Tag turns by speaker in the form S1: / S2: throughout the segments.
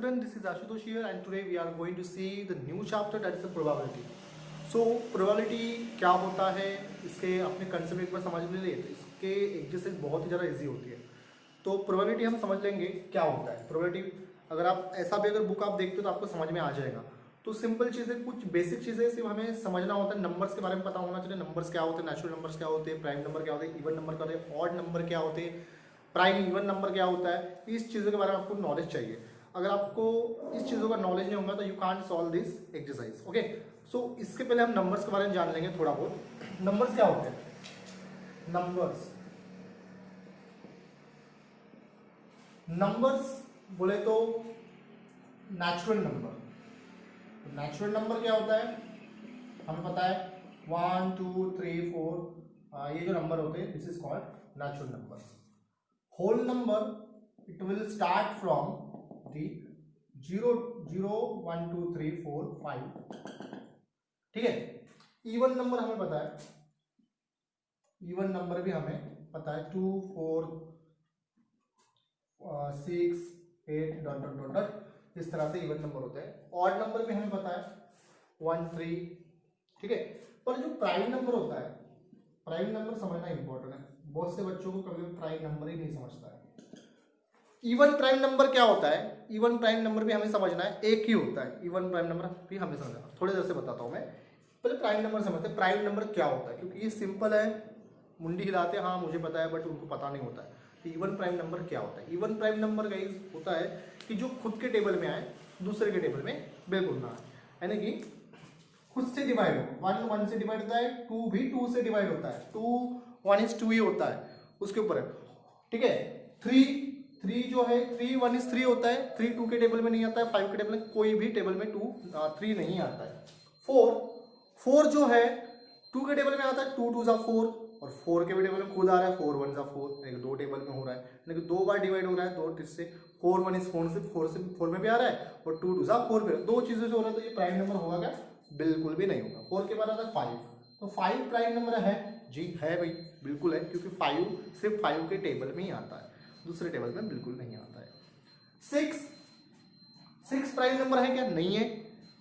S1: student, this is Ashutosh here and today we are going to see the new chapter, that is the probability. So probability क्या होता है, इसके अपने concept एक बार समझ लिए तो इसके एग्जिस्टेंस बहुत ही ज़्यादा इजी होती है. तो प्रोबेबिलिटी हम समझ लेंगे क्या होता है. प्रोबेबिलिटी अगर आप ऐसा भी अगर बुक आप देखते हो तो आपको समझ में आ जाएगा. तो सिंपल चीज़ें, कुछ बेसिक चीज़ें सिर्फ हमें समझना होता है. नंबर्स के बारे में पता होना चाहिए. नंबर्स क्या होते हैं, नेचुरल नंबर्स क्या होते हैं, प्राइम नंबर क्या होते हैं, इवन नंबर क्या होते हैं, ऑड नंबर क्या होते हैं, प्राइम इवन नंबर क्या होता है. इस चीज़ों के बारे में आपको नॉलेज चाहिए. अगर आपको इस चीज़ों का नॉलेज नहीं होगा तो you can't solve this exercise. Okay, so इसके पहले हम नंबर्स के बारे में जान लेंगे थोड़ा बहुत. नंबर्स क्या होते हैं? नंबर्स बोले तो नेचुरल नंबर. नेचुरल नंबर क्या होता है हमें पता है. 1 2 3 4 ये जो नंबर होते हैं this is called natural number. Whole number it will start from the 0 0 1 2 3 4 5. ठीक है. इवन नंबर हमें पता है. इवन नंबर भी हमें पता है 2 4 6 8 डॉट डॉट डॉट डॉट. इस तरह से इवन नंबर होते हैं. ऑड नंबर भी हमें पता है 1 3. ठीक है. पर जो प्राइम नंबर होता है, प्राइम नंबर समझना इंपॉर्टेंट है. बहुत से बच्चों को कभी प्राइम नंबर ही नहीं समझता है. इवन प्राइम नंबर क्या होता है? इवन प्राइम नंबर भी हमें समझना है. एक ही होता है इवन प्राइम नंबर भी हमें समझना है. थोड़ी देर से बताता हूं मैं. पहले प्राइम नंबर समझते हैं. प्राइम नंबर क्या होता है, क्योंकि ये सिंपल है. मुंडी हिलाते हैं हाँ मुझे पता है, बट उनको पता नहीं होता है. तो इवन प्राइम नंबर क्या होता है? इवन प्राइम नंबर गाइस होता है कि जो खुद के टेबल में आए दूसरे के टेबल में बिल्कुल ना आए. यानी कि खुद से डिवाइड हो. 1 1 से डिवाइड होता है, 2 भी 2 से डिवाइड होता है. 2 1 is 2 ही होता है, उसके ऊपर है. ठीक है. 3 जो है 3 1 is 3 होता है. 3 2 के टेबल में नहीं आता है. 5 के टेबल में कोई भी टेबल में 3 नहीं आता है. 4 जो है 2 के टेबल में आता है. 2 2 जा 4 और 4 के भी टेबल में खुद आ रहा है. 4 1 जा 4 दो टेबल में हो रहा है. यानी कि 2 बार डिवाइड हो रहा है. 2 इससे 4 1 is 4 से 4 में भी आ रहा है और 2 2 जा 4 पे. दो चीजें जो हो रहा है तो ये प्राइम नंबर होगा क्या? बिल्कुल भी नहीं होगा. 4 के बाद आता है 5. तो 5 प्राइम नंबर है जी? है भाई, बिल्कुल है, क्योंकि 5 सिर्फ 5 के टेबल में ही आता है, दूसरे टेबल में बिल्कुल नहीं आता है. 6 प्राइम नंबर है क्या? नहीं है.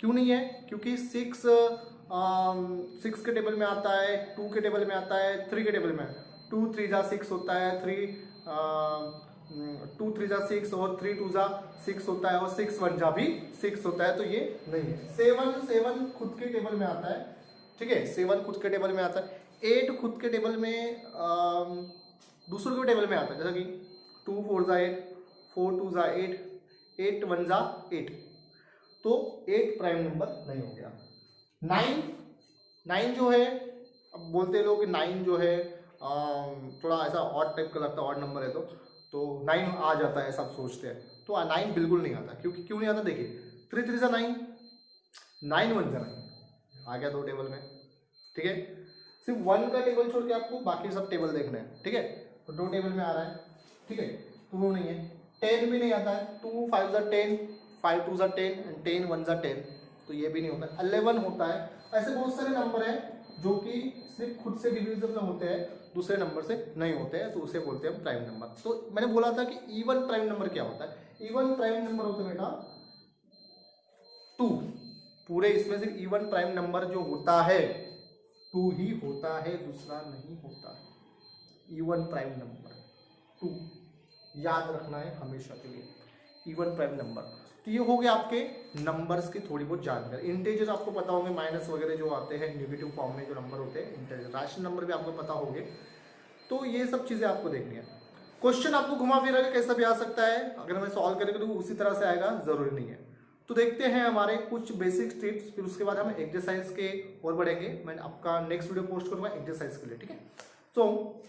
S1: क्यों नहीं है? क्योंकि 6 के टेबल में आता है, 2 के टेबल में आता है, 3 के टेबल में. 2 3 जा 6 होता है, 2 3 जा 6 और 3 2 जा 6 होता है और 6 1 जा भी 6 होता है. तो ये नहीं है. 7 खुद के टेबल में आता है. ठीक है. 7 खुद के टेबल में आता है. 8 खुद के टेबल में दूसरों के टेबल में आता है. जैसा कि 2 4 जा 8, 4 2 जा 8, 8 1 जा 8. तो 8 प्राइम नंबर नहीं हो गया. 9 जो है, अब बोलते लोग कि 9 जो है थोड़ा ऐसा ऑड टाइप का लगता है, ऑड नंबर है तो 9 आ जाता है सब सोचते हैं. तो 9 बिल्कुल नहीं आता. क्योंकि क्यों नहीं आता? देखिए 3 3 जा 9, 9 1 जा 9 आ गया दो टेबल में. ठीक है. सिर्फ 1 का टेबल छोड़ के आपको बाकी सब टेबल देखना है. ठीक है. तो 2 टेबल में आ रहा है. ठीक है. 2 नहीं है. 10 भी नहीं आता है. 2 5 जा 10, 5 2 जा 10 एंड 10 1 जा 10. तो ये भी नहीं होता है. 11 होता है. ऐसे बहुत सारे नंबर हैं जो कि सिर्फ खुद से डिविजिबल में होते हैं, दूसरे नंबर से नहीं होते हैं. तो उसे बोलते हैं प्राइम नंबर. तो मैंने बोला था कि इवन प्राइम नंबर क्या होता है. इवन प्राइम नंबर होता है बेटा 2. पूरे इसमें सिर्फ इवन प्राइम नंबर जो होता है 2 ही होता है, दूसरा नहीं होता है. इवन प्राइम नंबर 2 याद रखना है हमेशा के लिए. Even prime number. तो ये हो गया आपके नंबर्स की थोड़ी बहुत जानकारी. इंटीजर आपको पता होंगे, माइनस वगैरह जो आते हैं नेगेटिव फॉर्म में जो नंबर होते हैं इंटीजर. राशनल नंबर भी आपको पता होंगे. तो ये सब चीजें आपको देखनी है. क्वेश्चन आपको घुमा फिरा के कैसा भी आ सकता है. अगर हमें सॉल्व करेंगे तो उसी तरह से आएगा, जरूरी नहीं है. तो देखते हैं हमारे कुछ बेसिक टिप्स, फिर उसके बाद हम एक्सरसाइज के और बढ़ेंगे. मैं आपका नेक्स्ट वीडियो पोस्ट करूंगा एक्सरसाइज के लिए. ठीक है. तो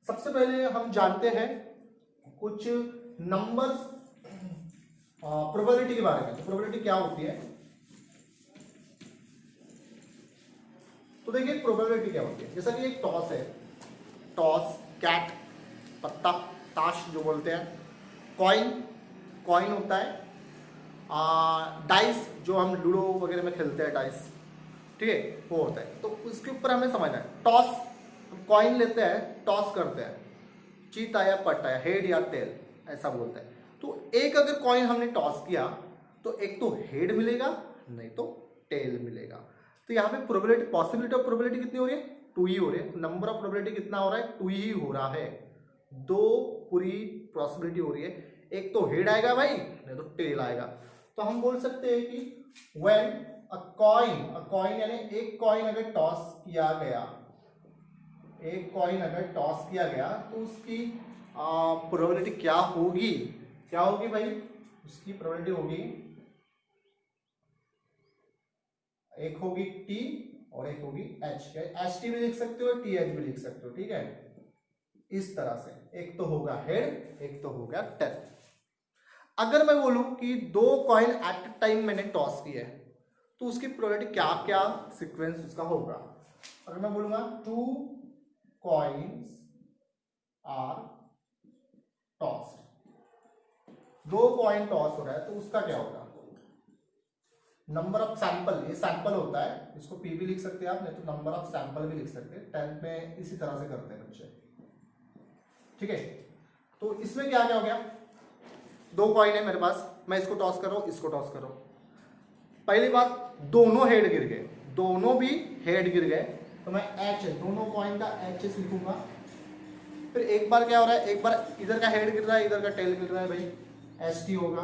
S1: सबसे पहले हम जानते हैं कुछ नंबर्स प्रोबेबिलिटी के बारे में. तो प्रोबेबिलिटी क्या होती है? तो देखिए प्रोबेबिलिटी क्या होती है. जैसा कि एक टॉस है, टॉस, कैट, पत्ता, ताश जो बोलते हैं, कॉइन होता है, डाइस जो हम लूडो वगैरह में खेलते हैं डाइस. ठीक है, वो होता है. तो उसके ऊपर हमें समझना है. टॉस, कॉइन लेते हैं, टॉस करते हैं, चीता या पट्टा या हेड या टेल ऐसा बोलते हैं. तो एक अगर कॉइन हमने टॉस किया तो एक तो हेड मिलेगा, नहीं तो टेल मिलेगा। तो यहाँ पे प्रोबेबिलिटी, पॉसिबिलिटी ऑफ प्रोबेबिलिटी कितनी हो रही है? 2 ही हो रही है। नंबर ऑफ प्रोबेबिलिटी कितना हो रहा है? 2 ही हो रहा है। 2 पूरी पॉसिबिलिटी हो रही है, एक तो हेड आएगा भाई, नहीं तो टेल आएगा। तो हम बोल सकते हैं कि व्हेन अ कॉइन यानी एक कॉइन अगर टॉस किया गया, एक कॉइन अगर टॉस किया गया तो उसकी प्रोबेबिलिटी क्या होगी? क्या होगी भाई? उसकी प्रोबेबिलिटी होगी, एक होगी टी और एक होगी एच। एच टी भी लिख सकते हो, टी एच भी लिख सकते हो, ठीक है। इस तरह से एक तो होगा हेड, एक तो होगा टेल। अगर मैं बोलूं कि 2 कॉइन एट टाइम मैंने टॉस किया है, तो उसकी प्रोबेबिलिटी क्या क्या सीक्वेंस उसका होगा? अगर मैं बोलूंगा 2 coins are tossed, 2 coin toss हो रहा है, तो उसका क्या होगा? नंबर ऑफ सैंपल, ये सैंपल होता है, इसको पी भी लिख सकते हैं आप, नहीं तो नंबर ऑफ सैंपल भी लिख सकते हैं। 10th में इसी तरह से करते हैं बच्चे, ठीक है। तो इसमें क्या क्या हो गया? 2 कॉइन है मेरे पास, मैं इसको टॉस कर रहा हूं, इसको टॉस कर रहा हूं। पहली बात, दोनों हेड गिर गए, दोनों भी हेड गिर गए, तो मैं एच, दोनों कॉइन का एच लिखूंगा। फिर एक बार क्या हो रहा है, एक बार इधर का हेड गिर रहा है, इधर का टेल गिर रहा है भाई, एच टी होगा।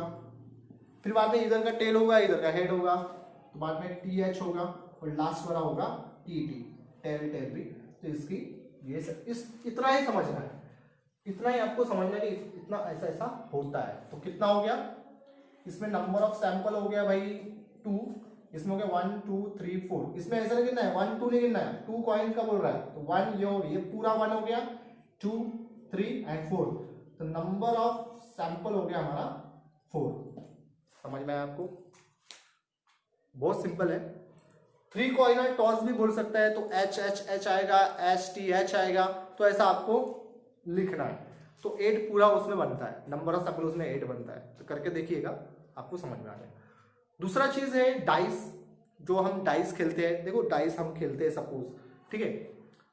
S1: फिर बाद में इधर का टेल होगा, इधर का हेड होगा, तो बाद में टी एच होगा, और लास्ट वाला होगा टी टी, टेल टेल भी। तो इसकी ये इस इतना ही समझना है, इतना ही आपको समझना है कि इतना ऐसा ऐसा होता है। तो कितना हो गया इसमें? नंबर ऑफ सैंपल हो गया भाई 2, इसमें हो गया 1 2 3 4। इसमें ऐसा नहीं गिनना है, 1 2 नहीं गिनना है, 2 कॉइन का बोल रहा है, तो 1 ये पूरा 1 हो गया, 2 3 एंड 4। तो नंबर ऑफ सैंपल हो गया हमारा 4। समझ में आया आपको? बहुत सिंपल है। 3 कॉइनर टॉस भी बोल सकता है, तो एच एच एच आएगा, एच टी एच आएगा, तो ऐसा आपको लिखना है। तो 8 पूरा उसमें बनता है, नंबर ऑफ सैंपल उसमें 8 बनता है। तो करके देखिएगा, आपको समझ में आ जाएगा। दूसरा चीज है डाइस, जो हम डाइस खेलते हैं। देखो डाइस हम खेलते हैं सपोज, ठीक है,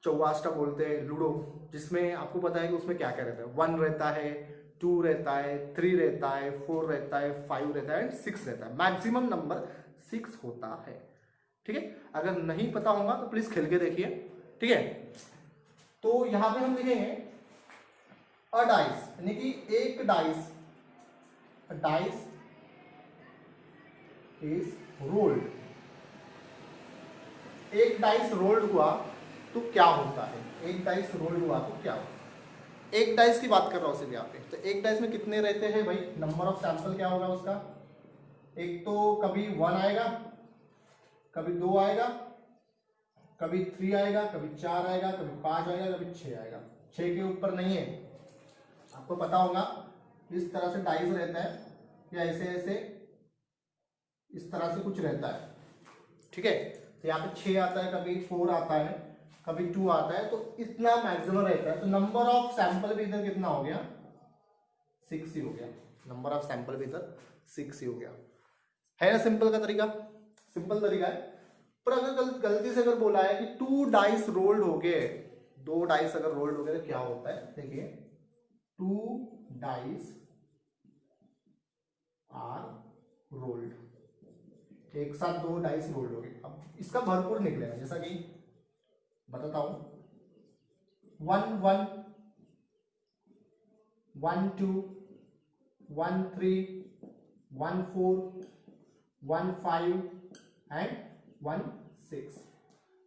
S1: चौवास्टा बोलते हैं, लूडो, जिसमें आपको पता है कि उसमें क्या क्या रहता है। 1 रहता है, 2 रहता है, 3 रहता है, 4 रहता है, 5 रहता है एंड 6 रहता है। मैक्सिमम नंबर 6 होता है, ठीक है। अगर नहीं पता होगा तो प्लीज खेल के देखिए, ठीक है। तो यहां पे हम लिखेंगे अ डाइस, यानी कि एक dice, a dice is rolled. एक डाइस रोल्ड हुआ तो क्या होता है? एक डाइस रोल्ड हुआ तो क्या होता है? एक डाइस की बात कर रहा हूं सिर्फ यहाँ पे। तो एक डाइस में कितने रहते हैं भाई? नंबर ऑफ सैंपल क्या होगा उसका? एक तो कभी 1 आएगा, कभी 2 आएगा, कभी 3 आएगा, कभी 4 आएगा, कभी 5 आएगा, कभी 6 आएगा। 6 के ऊपर नहीं है, आपको पता होगा। इस तरह से डाइस रहता है, या ऐसे ऐसे इस तरह से कुछ रहता है, ठीक है। तो यहाँ पे 6 आता है, कभी 4 आता है, कभी 2 आता है, तो इतना मैक्सिमम रहता है। तो नंबर ऑफ सैंपल भी इधर कितना हो गया? 6 ही हो गया। नंबर ऑफ सैंपल भी इधर 6 ही हो गया। है ना सिंपल का तरीका? सिंपल तरीका है। पर अगर गलती से अगर बोला है कि 2 डाइस रोल्ड हो गए, 2 डाइस अगर रोल्ड हो गए तो क्या होता है? देखिए 2 डाइस आर रोल्ड, एक साथ 2 डाइस रोल्ड हो गए। अब इसका भरपूर निकलेगा, जैसा कि बताता हूं, 1 1 1 2 1 3 1 4 1 5 एंड 1 6।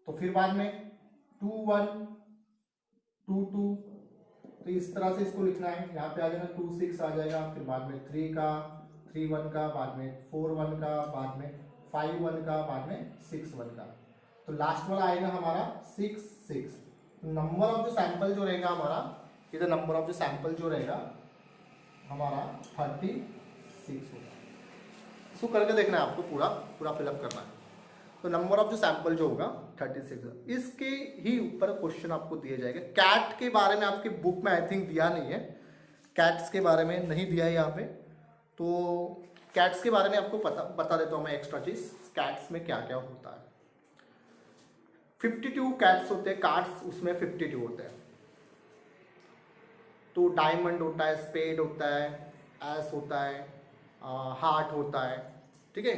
S1: तो फिर बाद में 2 1 2 2, तो इस तरह से इसको लिखना है। यहाँ पे आ जाएगा 2 6 आ जाएगा, फिर बाद में 3 का, 3 1 का, बाद में 4 1 का, बाद में 5 1 का, बाद में 6 1 का। तो लास्ट वाला आएगा हमारा 6 6। नंबर ऑफ जो सैंपल जो रहेगा हमारा, इधर नंबर ऑफ जो सैंपल जो रहेगा हमारा 36 होगा। इसको करके देखना है आपको, पूरा पूरा फिलअप करना है। तो नंबर ऑफ जो सैंपल जो होगा 36। इसके ही ऊपर क्वेश्चन आपको दिया जाएगा। कैट के बारे में आपकी बुक में आई थिंक दिया नहीं है, कैट्स के बारे में नहीं दिया है यहाँ पे। तो कैट्स के बारे में आपको बता देता हूँ मैं एक्स्ट्रा चीज, कैट्स में क्या क्या होता है। 52 कैट्स होते हैं, कार्ड्स उसमें 52 होते हैं। तो डायमंड होता है, स्पेड होता है, एस होता है, हार्ट होता है, ठीक है,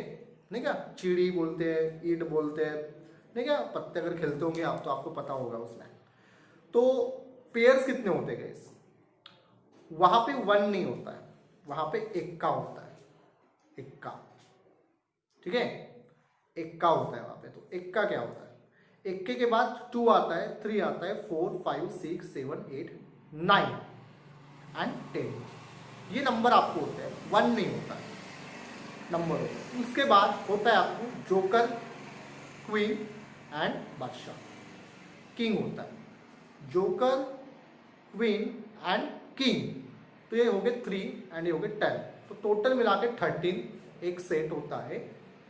S1: नहीं क्या, चिड़ी बोलते हैं, ईट बोलते हैं, नहीं क्या, पत्ते अगर खेलते होंगे आप तो आपको पता होगा उसमें। तो पेयर्स कितने होते हैं गाइस, वहां पे 1 नहीं होता है, वहां पे इक्का होता है, इक्का, ठीक है, इक्का होता है वहां पे। तो इक्का क्या होता है, इक्के के बाद 2 आता है, 3 आता है, 4 5 6 7 8 9 एंड 10, ये नंबर आपको होते हैं, 1 नहीं होता है नंबर होता है। उसके बाद होता है आपको जोकर, क्वीन एंड बादशाह, किंग होता है, जोकर, क्वीन एंड किंग। तो ये हो गए 3 एंड ये हो गए 10, तो टोटल मिला के 13 एक सेट होता है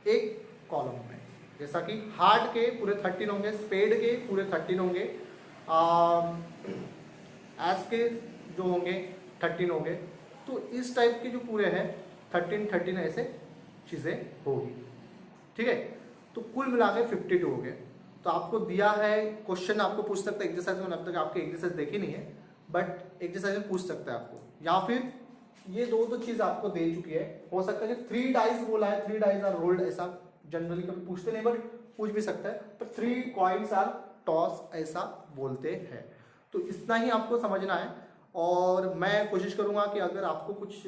S1: एक कॉलम में। जैसा कि हार्ट के पूरे 13 होंगे, स्पेड के पूरे 13 होंगे, एस के जो होंगे 13 होंगे। तो इस टाइप के जो पूरे हैं 13 ऐसे चीज़ें होगी, ठीक है। तो कुल मिला के 52 हो गए। तो आपको दिया है क्वेश्चन, आपको पूछ सकता है एक्सरसाइज में, अब तक आपके एक्सरसाइज देखी नहीं है बट एक्सरसाइज में पूछ सकता है आपको, या फिर ये दो चीज आपको दे चुकी है, हो सकता है कि 3 डाइस बोला है, 3 डाइस आर रोल्ड, ऐसा जनरली कभी पूछते नहीं बट पूछ भी सकता है, पर 3 कॉइन्स आर टॉस ऐसा बोलते हैं। तो इतना ही आपको समझना है, और मैं कोशिश करूंगा कि अगर आपको कुछ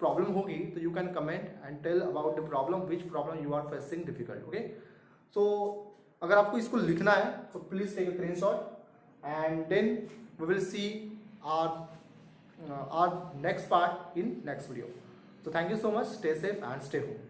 S1: प्रॉब्लम होगी तो you can comment and tell about the problem, which problem you are facing difficult, okay. So अगर आपको इसको लिखना है तो please take a screenshot and then we will see our next part in next video. So thank you so much, stay safe and stay home.